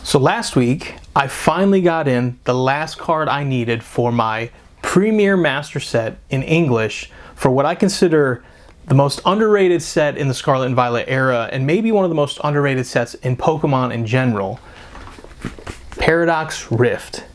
So last week, I finally got in the last card I needed for my Premier Master Set in English for what I consider the most underrated set in the Scarlet and Violet era, and maybe one of the most underrated sets in Pokemon in general, Paradox Rift.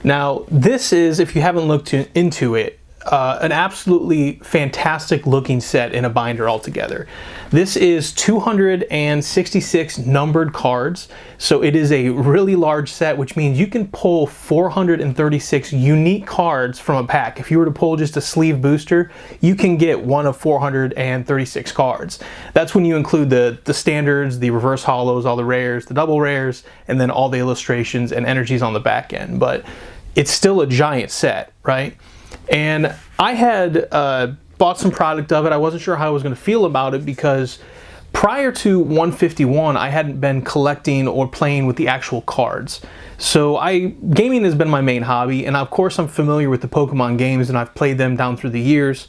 Now, this is, if you haven't looked into it, an absolutely fantastic looking set in a binder altogether. This is 266 numbered cards, so it is a really large set, which means you can pull 436 unique cards from a pack. If you were to pull just a sleeve booster, you can get one of 436 cards. That's when you include the standards, the reverse holos, all the rares, the double rares, and then all the illustrations and energies on the back end. But it's still a giant set, right? And I had bought some product of it. I wasn't sure how I was going to feel about it because prior to 151, I hadn't been collecting or playing with the actual cards. So gaming has been my main hobby, and of course I'm familiar with the Pokemon games and I've played them down through the years.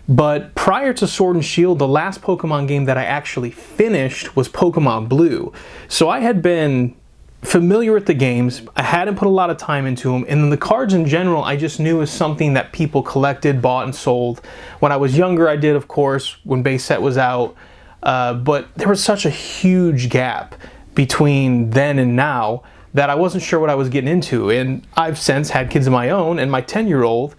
But prior to Sword and Shield, the last Pokemon game that I actually finished was Pokemon Blue. So I had been familiar with the games, I hadn't put a lot of time into them, and then the cards in general I just knew was something that people collected, bought, and sold. When I was younger I did, of course, when base set was out, but there was such a huge gap between then and now that I wasn't sure what I was getting into. And I've since had kids of my own, and my 10-year-old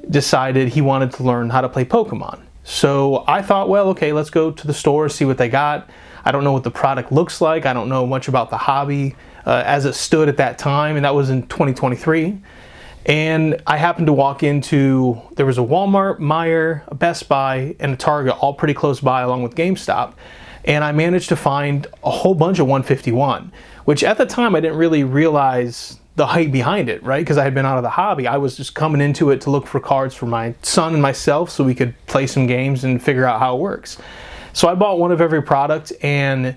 decided he wanted to learn how to play Pokemon. So I thought, well, okay, let's go to the store, see what they got. I don't know what the product looks like. I don't know much about the hobby as it stood at that time, and that was in 2023. And I happened to walk into, there was a Walmart, Meijer, a Best Buy, and a Target all pretty close by along with GameStop. And I managed to find a whole bunch of 151, which at the time I didn't really realize the hype behind it, right? Because I had been out of the hobby. I was just coming into it to look for cards for my son and myself so we could play some games and figure out how it works. So I bought one of every product, and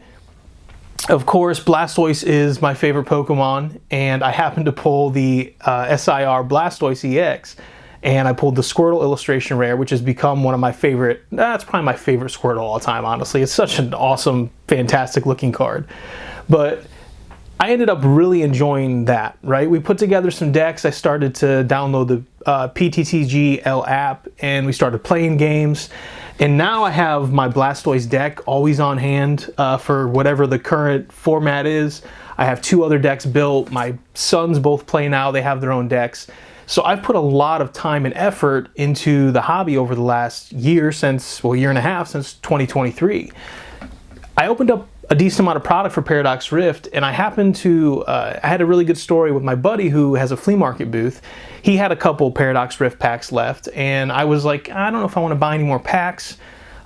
of course Blastoise is my favorite Pokemon, and I happened to pull the SIR Blastoise EX, and I pulled the Squirtle illustration rare, which has become one of my favorite, that's probably my favorite Squirtle all time, honestly. It's such an awesome, fantastic looking card. But I ended up really enjoying that, right? We put together some decks. I started to download the PTTGL app, and we started playing games. And now I have my Blastoise deck always on hand for whatever the current format is. I have two other decks built. My sons both play now. They have their own decks. So I've put a lot of time and effort into the hobby over the last year year and a half, since 2023. I opened up a decent amount of product for Paradox Rift, and I happened to, I had a really good story with my buddy who has a flea market booth. He had a couple Paradox Rift packs left, and I was like, I don't know if I want to buy any more packs.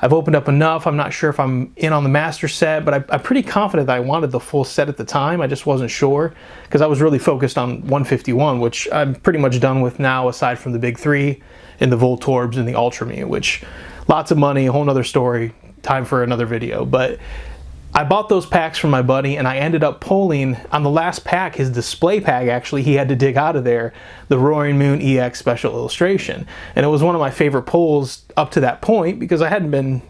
I've opened up enough. I'm not sure if I'm in on the master set, but I'm pretty confident that I wanted the full set at the time. I just wasn't sure because I was really focused on 151, which I'm pretty much done with now, aside from the big three and the Voltorbs and the Ultra Mew, which lots of money, a whole nother story, time for another video. But I bought those packs from my buddy, and I ended up pulling, on the last pack, his display pack actually, he had to dig out of there, the Roaring Moon EX Special Illustration. And it was one of my favorite pulls up to that point because I hadn't been,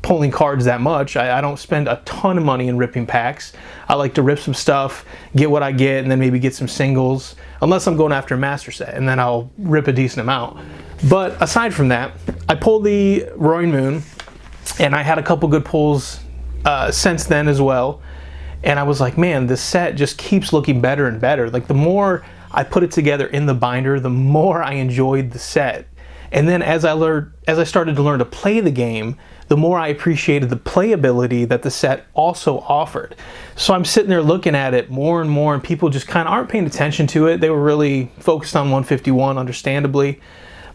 pulling cards that much. I don't spend a ton of money in ripping packs. I like to rip some stuff, get what I get, and then maybe get some singles, unless I'm going after a master set, and then I'll rip a decent amount. But aside from that, I pulled the Roaring Moon, and I had a couple good pulls since then as well, and I was like, man, this set just keeps looking better and better. Like, the more I put it together in the binder, the more I enjoyed the set. And then as I started to learn to play the game, the more I appreciated the playability that the set also offered. So I'm sitting there looking at it more and more, and people just kind of aren't paying attention to it. They were really focused on 151, understandably,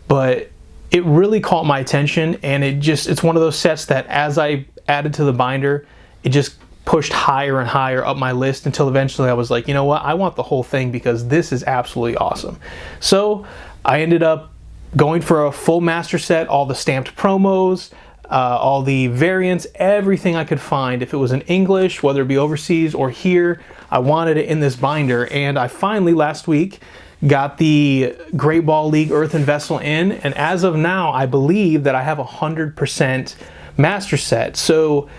but it really caught my attention, and it's one of those sets that as I added to the binder, it just pushed higher and higher up my list until eventually I was like, you know what, I want the whole thing because this is absolutely awesome. So I ended up going for a full master set, all the stamped promos, all the variants, everything I could find. If it was in English, whether it be overseas or here, I wanted it in this binder. And I finally, last week, got the Great Ball League Earthen Vessel in, and as of now, I believe that I have 100% master set. So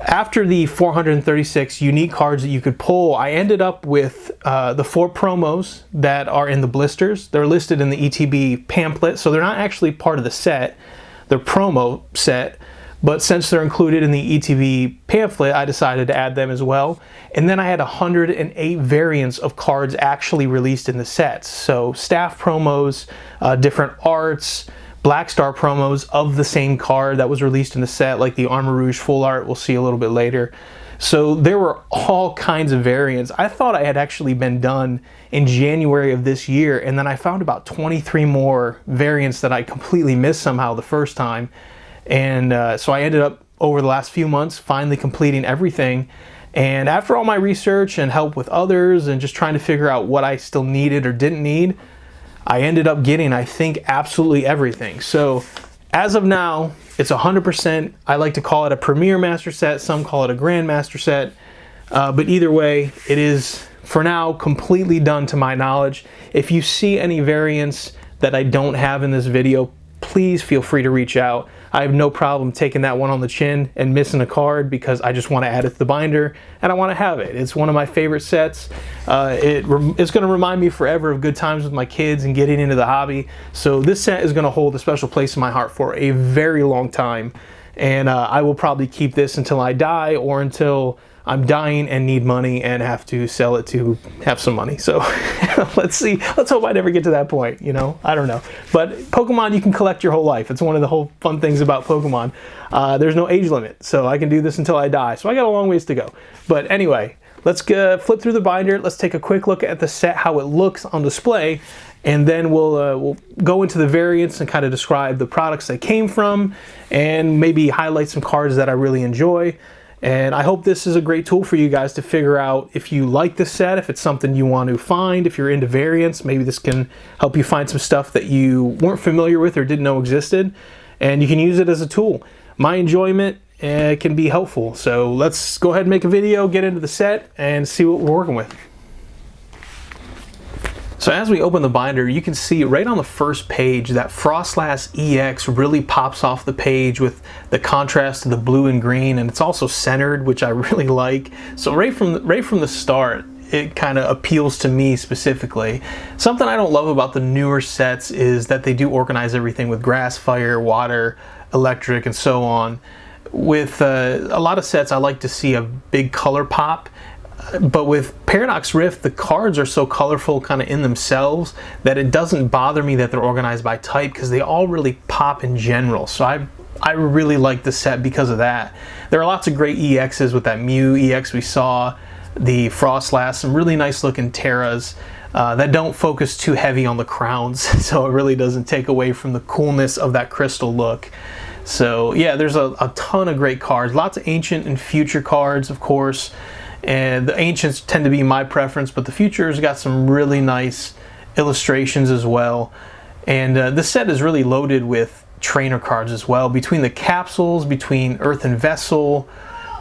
After the 436 unique cards that you could pull, I ended up with the 4 promos that are in the blisters. They're listed in the ETB pamphlet, so they're not actually part of the set. They're promo set, but since they're included in the ETB pamphlet, I decided to add them as well. And then I had 108 variants of cards actually released in the sets. So staff promos, different arts, Black Star promos of the same card that was released in the set, like the Armor Rouge full art we'll see a little bit later. So there were all kinds of variants. I thought I had actually been done in January of this year, and then I found about 23 more variants that I completely missed somehow the first time. And so I ended up, over the last few months, finally completing everything. And after all my research and help with others and just trying to figure out what I still needed or didn't need, I ended up getting, I think, absolutely everything. So as of now, it's 100%. I like to call it a Premier Master set. Some call it a Grand Master set. But either way, it is, for now, completely done to my knowledge. If you see any variants that I don't have in this video, please feel free to reach out. I have no problem taking that one on the chin and missing a card because I just want to add it to the binder and I want to have it. It's one of my favorite sets. It's going to remind me forever of good times with my kids and getting into the hobby. So this set is going to hold a special place in my heart for a very long time. And I will probably keep this until I die or until I'm dying and need money and have to sell it to have some money. So let's see. Let's hope I never get to that point, you know? I don't know. But Pokemon, you can collect your whole life. It's one of the whole fun things about Pokemon. There's no age limit, so I can do this until I die. So I got a long ways to go. But anyway, let's flip through the binder. Let's take a quick look at the set, how it looks on display, and then we'll go into the variants and kind of describe the products they came from and maybe highlight some cards that I really enjoy. And I hope this is a great tool for you guys to figure out if you like this set, if it's something you want to find, if you're into variants. Maybe this can help you find some stuff that you weren't familiar with or didn't know existed, and you can use it as a tool. My enjoyment can be helpful. So let's go ahead and make a video, get into the set, and see what we're working with. So as we open the binder, you can see right on the first page that Frostlass EX really pops off the page with the contrast of the blue and green, and it's also centered, which I really like. So right from the start, it kind of appeals to me specifically. Something I don't love about the newer sets is that they do organize everything with grass, fire, water, electric, and so on. With a lot of sets, I like to see a big color pop. But with Paradox Rift, the cards are so colorful kind of in themselves that it doesn't bother me that they're organized by type because they all really pop in general. So I really like the set because of that. There are lots of great EXs with that Mew EX we saw, the Frostlass, some really nice looking Terras that don't focus too heavy on the crowns, so it really doesn't take away from the coolness of that crystal look. So yeah, there's a ton of great cards, lots of ancient and future cards, of course. And the ancients tend to be my preference, but the future's got some really nice illustrations as well. And this set is really loaded with trainer cards as well. Between the capsules, between Earth and Vessel,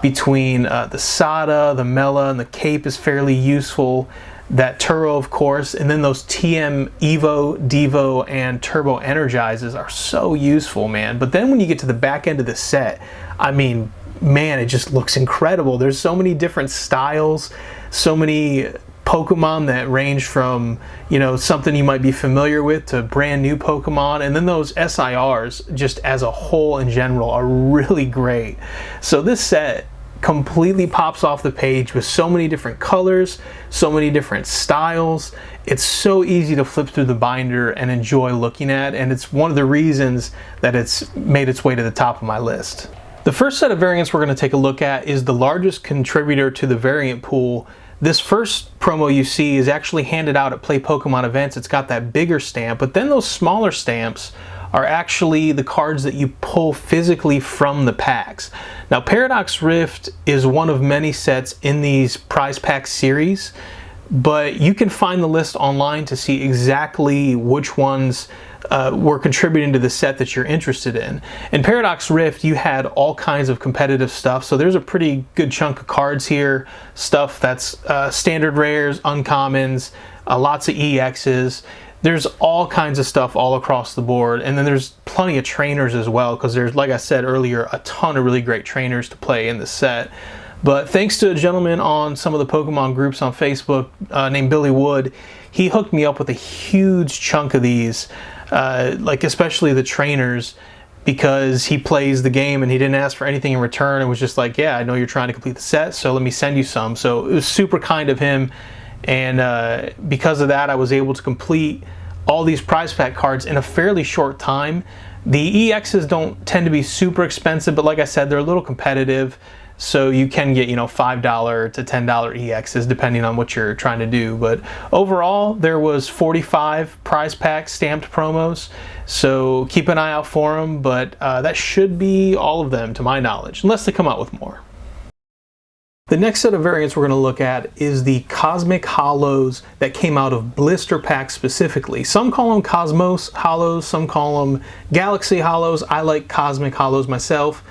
between the Sada, the Mela, and the Cape is fairly useful. That Turo, of course, and then those TM Evo, Devo, and Turbo Energizes are so useful, man. But then when you get to the back end of the set, I mean, man, it just looks incredible. There's so many different styles, so many Pokemon that range from, you know, something you might be familiar with to brand new Pokemon, and then those SIRs just as a whole in general are really great. So this set completely pops off the page with so many different colors, so many different styles. It's so easy to flip through the binder and enjoy looking at, and it's one of the reasons that it's made its way to the top of my list. The first set of variants we're going to take a look at is the largest contributor to the variant pool. This first promo you see is actually handed out at Play Pokemon events. It's got that bigger stamp, but then those smaller stamps are actually the cards that you pull physically from the packs. Now, Paradox Rift is one of many sets in these prize pack series, but you can find the list online to see exactly which ones were contributing to the set that you're interested in. In Paradox Rift, you had all kinds of competitive stuff, so there's a pretty good chunk of cards here, stuff that's standard rares, uncommons, lots of EXs. There's all kinds of stuff all across the board, and then there's plenty of trainers as well, because there's, like I said earlier, a ton of really great trainers to play in the set. But thanks to a gentleman on some of the Pokemon groups on Facebook named Billy Wood, he hooked me up with a huge chunk of these, like especially the trainers, because he plays the game and he didn't ask for anything in return. It was just like, yeah, I know you're trying to complete the set, so let me send you some. So it was super kind of him, and because of that, I was able to complete all these prize pack cards in a fairly short time. The EXs don't tend to be super expensive, but like I said, they're a little competitive. So you can get, $5 to $10 EXs depending on what you're trying to do. But overall, there was 45 prize pack stamped promos. So keep an eye out for them, but that should be all of them to my knowledge, unless they come out with more. The next set of variants we're going to look at is the Cosmic Hollows that came out of blister packs specifically. Some call them Cosmos Hollows, some call them Galaxy Hollows. I like Cosmic Hollows myself.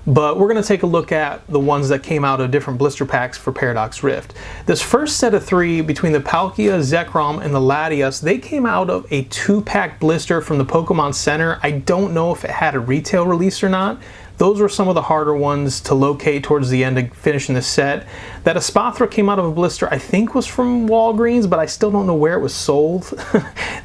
But we're going to take a look at the ones that came out of different blister packs for Paradox Rift. This first set of 3, between the Palkia, Zekrom, and the Latias, they came out of a 2-pack blister from the Pokemon Center. I don't know if it had a retail release or not. Those were some of the harder ones to locate towards the end of finishing the set. That Espathra came out of a blister, I think was from Walgreens, but I still don't know where it was sold.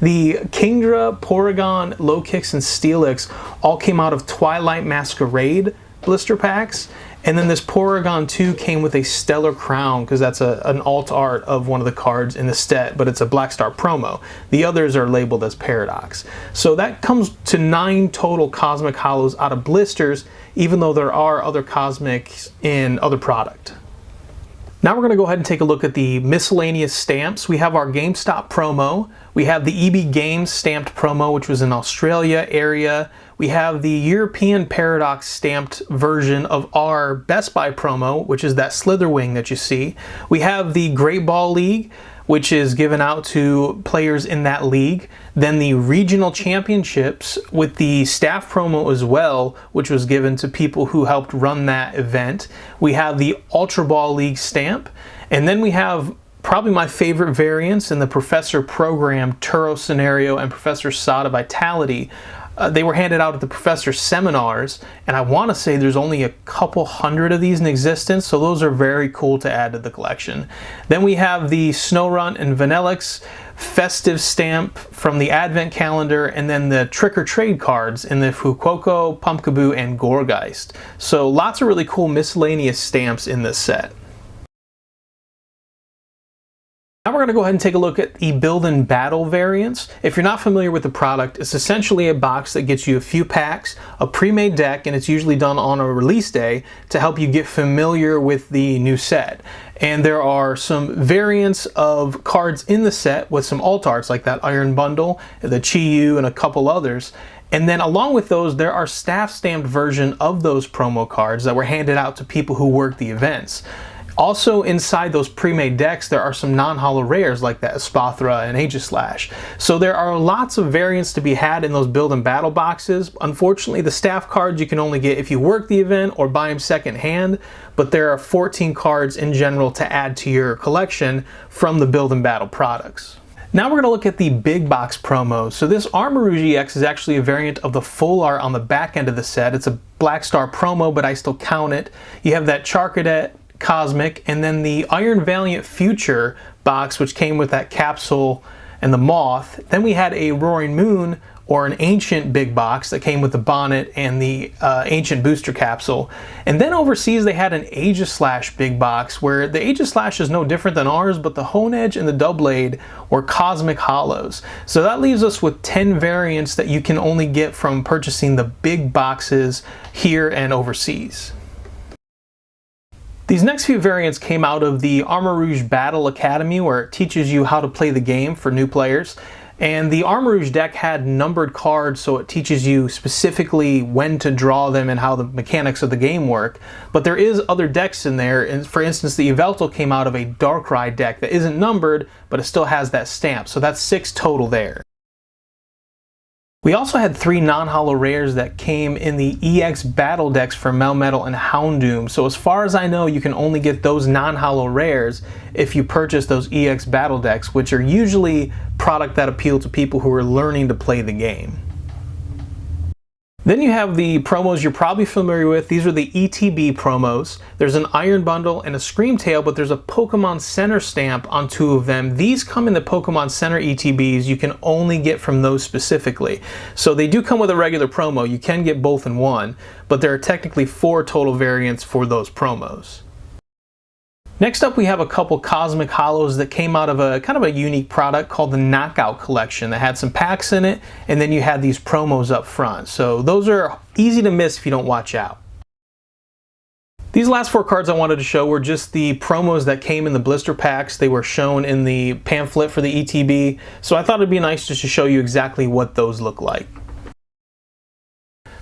The Kingdra, Porygon, Low-Kicks, and Steelix all came out of Twilight Masquerade blister packs, and then this Porygon 2 came with a Stellar Crown, because that's an alt art of one of the cards in the set, but it's a Black Star promo. The others are labeled as Paradox. So that comes to 9 total Cosmic Hollows out of blisters, even though there are other Cosmics in other product. Now we're going to go ahead and take a look at the miscellaneous stamps. We have our GameStop promo. We have the EB Games stamped promo, which was in Australia area. We have the European Paradox stamped version of our Best Buy promo, which is that Slitherwing that you see. We have the Great Ball League, which is given out to players in that league. Then the Regional Championships with the staff promo as well, which was given to people who helped run that event. We have the Ultra Ball League stamp. And then we have probably my favorite variants in the Professor Program Turo Scenario and Professor Sada Vitality. They were handed out at the Professor Seminars, and I want to say there's only a couple hundred of these in existence, so those are very cool to add to the collection. Then we have the Snorunt and Vanillix festive stamp from the Advent calendar, and then the Trick or Trade cards in the Fuecoco, Pumpkaboo, and Gourgeist. So lots of really cool miscellaneous stamps in this set. Now we're going to go ahead and take a look at the Build and Battle variants. If you're not familiar with the product, it's essentially a box that gets you a few packs, a pre-made deck, and it's usually done on a release day to help you get familiar with the new set. And there are some variants of cards in the set with some alt arts like that Iron Bundle, the Chi-Yu, and a couple others. And then along with those, there are staff stamped version of those promo cards that were handed out to people who worked the events. Also inside those pre-made decks, there are some non-holo rares like that Espathra and Aegislash. So there are lots of variants to be had in those Build and Battle boxes. Unfortunately, the staff cards you can only get if you work the event or buy them second hand, but there are 14 cards in general to add to your collection from the Build and Battle products. Now we're going to look at the big box promos. So this Armarouge EX is actually a variant of the full art on the back end of the set. It's a Black Star promo, but I still count it. You have that Charcadet Cosmic, and then the Iron Valiant Future box, which came with that capsule and the moth. Then we had a Roaring Moon, or an Ancient big box that came with the bonnet and the Ancient booster capsule. And then overseas they had an Aegislash big box, where the Aegislash is no different than ours, but the Honedge and the Doublade were Cosmic Hollows. So that leaves us with 10 variants that you can only get from purchasing the big boxes here and overseas. These next few variants came out of the Armarouge Battle Academy, where it teaches you how to play the game for new players. And the Armarouge deck had numbered cards, so it teaches you specifically when to draw them and how the mechanics of the game work. But there is other decks in there, and for instance, the Yveltal came out of a Darkrai deck that isn't numbered, but it still has that stamp, so that's 6 total there. We also had 3 non-holo rares that came in the EX battle decks for Melmetal and Houndoom. So as far as I know, you can only get those non-holo rares if you purchase those EX battle decks, which are usually product that appealed to people who are learning to play the game. Then you have the promos you're probably familiar with. These are the ETB promos. There's an Iron Bundle and a Screamtail, but there's a Pokemon Center stamp on 2 of them. These come in the Pokemon Center ETBs. You can only get from those specifically. So they do come with a regular promo. You can get both in one, but there are technically 4 total variants for those promos. Next up, we have a couple Cosmic Hollows that came out of a kind of a unique product called the Knockout Collection that had some packs in it, and then you had these promos up front. So those are easy to miss if you don't watch out. These last 4 cards I wanted to show were just the promos that came in the blister packs. They were shown in the pamphlet for the ETB, so I thought it'd be nice just to show you exactly what those look like.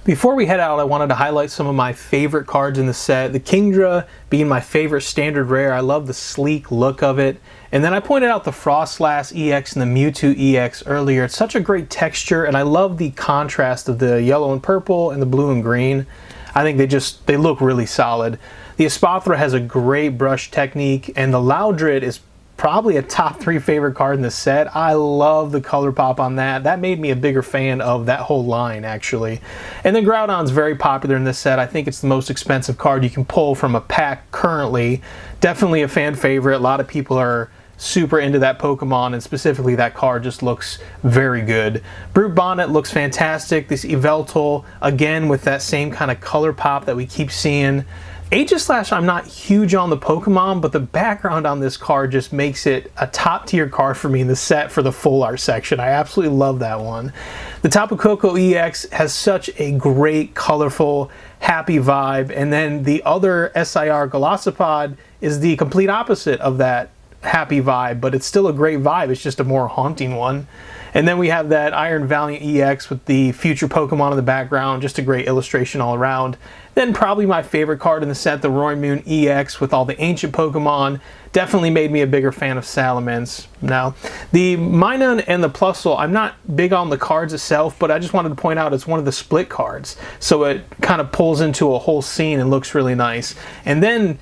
Before we head out, I wanted to highlight some of my favorite cards in the set. The Kingdra being my favorite standard rare. I love the sleek look of it. And then I pointed out the Frostlass EX and the Mewtwo EX earlier. It's such a great texture, and I love the contrast of the yellow and purple and the blue and green. I think they look really solid. The Espathra has a great brush technique, and the Loudred is probably a top 3 favorite card in the set. I love the color pop on that. That made me a bigger fan of that whole line, actually. And then Groudon's very popular in this set. I think it's the most expensive card you can pull from a pack currently. Definitely a fan favorite. A lot of people are super into that Pokemon, and specifically that card just looks very good. Brute Bonnet looks fantastic. This Yveltal, again, with that same kind of color pop that we keep seeing. Aegislash, I'm not huge on the Pokemon, but the background on this card just makes it a top tier card for me in the set for the full art section. I absolutely love that one. The Tapu Koko EX has such a great, colorful, happy vibe, and then the other SIR Golisopod is the complete opposite of that happy vibe, but it's still a great vibe. It's just a more haunting one. And then we have that Iron Valiant EX with the future Pokemon in the background, just a great illustration all around. Then probably my favorite card in the set, the Roaring Moon EX with all the ancient Pokemon, definitely made me a bigger fan of Salamence. Now, the Minun and the Plusle, I'm not big on the cards itself, but I just wanted to point out it's one of the split cards. So it kind of pulls into a whole scene and looks really nice. And then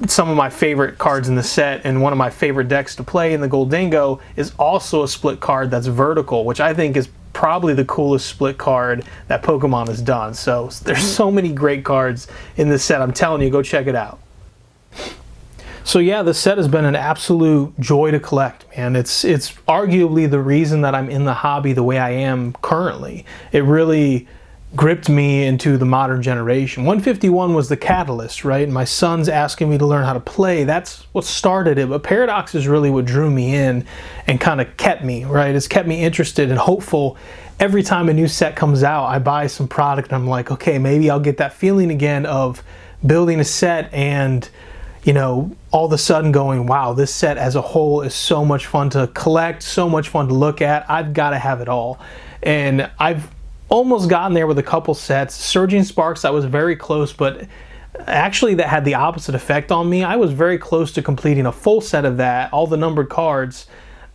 some of my favorite cards in the set, and one of my favorite decks to play in the Goldingo, is also a split card that's vertical, which I think is probably the coolest split card that Pokemon has done. So there's so many great cards in this set. I'm telling you, go check it out. So yeah, this set has been an absolute joy to collect, man. It's arguably the reason that I'm in the hobby the way I am currently. It really gripped me into the modern generation. 151 was the catalyst, right? And my son's asking me to learn how to play. That's what started it. But Paradox is really what drew me in and kind of kept me, right? It's kept me interested and hopeful. Every time a new set comes out, I buy some product and I'm like, okay, maybe I'll get that feeling again of building a set and, you know, all of a sudden going, wow, this set as a whole is so much fun to collect, so much fun to look at. I've got to have it all. And I've almost gotten there with a couple sets. Surging Sparks, I was very close, but actually that had the opposite effect on me. I was very close to completing a full set of that, all the numbered cards,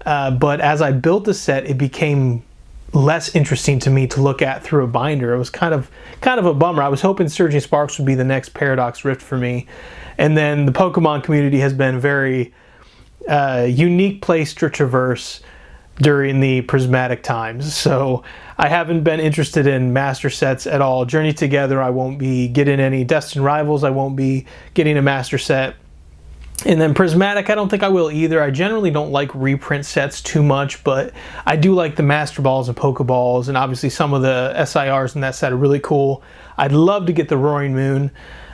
but as I built the set, it became less interesting to me to look at through a binder. It was kind of a bummer. I was hoping Surging Sparks would be the next Paradox Rift for me. And then the Pokemon community has been a very unique place to traverse during the prismatic times. So I haven't been interested in master sets at all. Journey Together, I won't be getting any. Destined Rivals, I won't be getting a master set. And then Prismatic, I don't think I will either. I generally don't like reprint sets too much, but I do like the Master Balls and Pokeballs, and obviously some of the SIRs in that set are really cool. I'd love to get the Roaring Moon.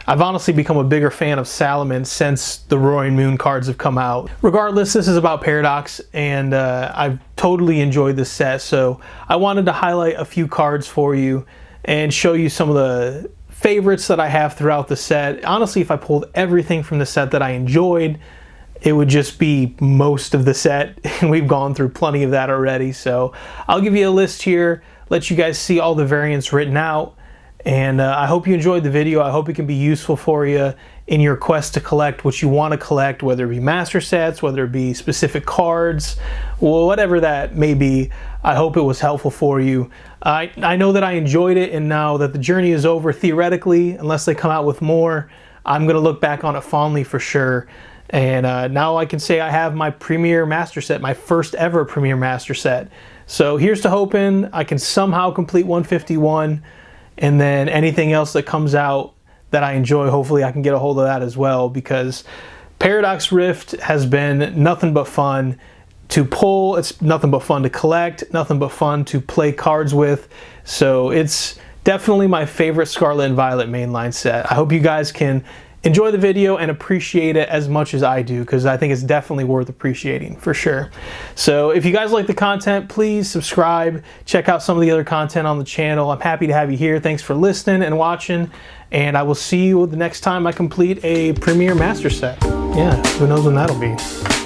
I've honestly become a bigger fan of Salamence since the Roaring Moon cards have come out. Regardless, this is about Paradox, and I've totally enjoyed this set, so I wanted to highlight a few cards for you and show you some of the favorites that I have throughout the set. Honestly, if I pulled everything from the set that I enjoyed, it would just be most of the set, and we've gone through plenty of that already. So I'll give you a list here, let you guys see all the variants written out, and I hope you enjoyed the video. I hope it can be useful for you in your quest to collect what you want to collect, whether it be master sets, whether it be specific cards, whatever that may be. I hope it was helpful for you. I know that I enjoyed it, and now that the journey is over, theoretically, unless they come out with more, I'm going to look back on it fondly for sure. And now I can say I have my Premier Master Set, my first ever Premier Master Set. So here's to hoping I can somehow complete 151, and then anything else that comes out that I enjoy, hopefully I can get a hold of that as well, because Paradox Rift has been nothing but fun to pull. It's nothing but fun to collect, nothing but fun to play cards with. So it's definitely my favorite Scarlet and Violet mainline set. I hope you guys can enjoy the video and appreciate it as much as I do, because I think it's definitely worth appreciating for sure. So if you guys like the content, please subscribe, check out some of the other content on the channel. I'm happy to have you here. Thanks for listening and watching, and I will see you the next time I complete a Premier Master Set. Yeah, who knows when that'll be.